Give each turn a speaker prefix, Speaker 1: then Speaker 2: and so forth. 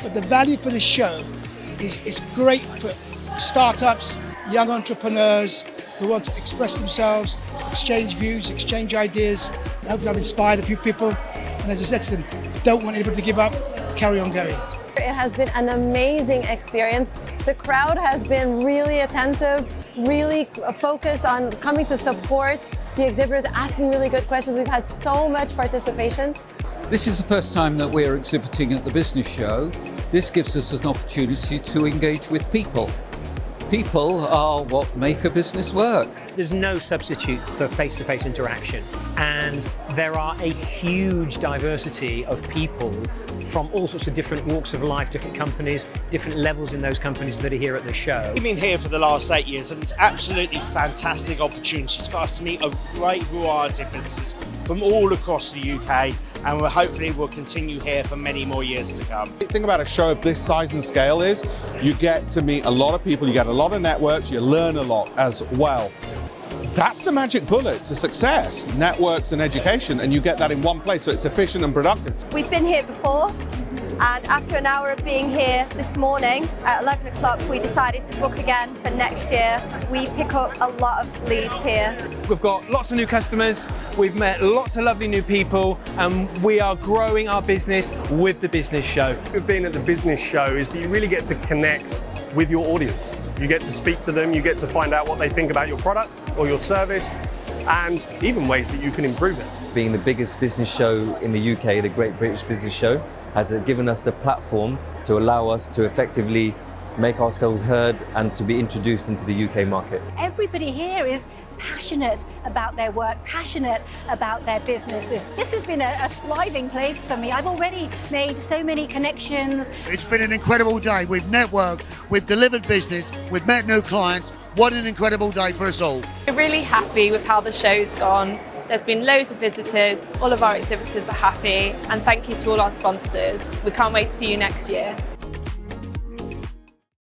Speaker 1: But the value for this show is great for startups, young entrepreneurs who want to express themselves, exchange views, exchange ideas. Hopefully I've inspired a few people. And as I said to them, I don't want anybody to give up, carry on going.
Speaker 2: It has been an amazing experience. The crowd has been really attentive, really focused on coming to support the exhibitors, asking really good questions. We've had so much participation.
Speaker 3: This is the first time that we're exhibiting at the business show. This gives us an opportunity to engage with people. People are what make a business work.
Speaker 4: There's no substitute for face-to-face interaction, and there are a huge diversity of people from all sorts of different walks of life, different companies, different levels in those companies that are here at the show.
Speaker 5: We've been here for the last 8 years, and it's absolutely fantastic opportunities for us to meet a great variety of businesses from all across the UK, and hopefully we'll continue here for many more years to come.
Speaker 6: The thing about a show of this size and scale is you get to meet a lot of people, you get a lot of networks, you learn a lot as well. That's the magic bullet to success, networks and education, and you get that in one place, so it's efficient and productive.
Speaker 7: We've been here before, and after an hour of being here this morning at 11 o'clock, we decided to book again for next year. We pick up a lot of leads here.
Speaker 8: We've got lots of new customers, we've met lots of lovely new people, and we are growing our business with the business show.
Speaker 9: With being at the business show is that you really get to connect with your audience. You get to speak to them, you get to find out what they think about your product or your service, and even ways that you can improve it.
Speaker 10: Being the biggest business show in the UK, the Great British Business Show, has given us the platform to allow us to effectively make ourselves heard and to be introduced into the UK market.
Speaker 11: Everybody here is passionate about their work, passionate about their businesses. This has been a thriving place for me. I've already made so many connections.
Speaker 12: It's been an incredible day. We've networked, we've delivered business, we've met new clients. What an incredible day for us all.
Speaker 13: We're really happy with how the show's gone. There's been loads of visitors, all of our exhibitors are happy, and thank you to all our sponsors. We can't wait to see you next year.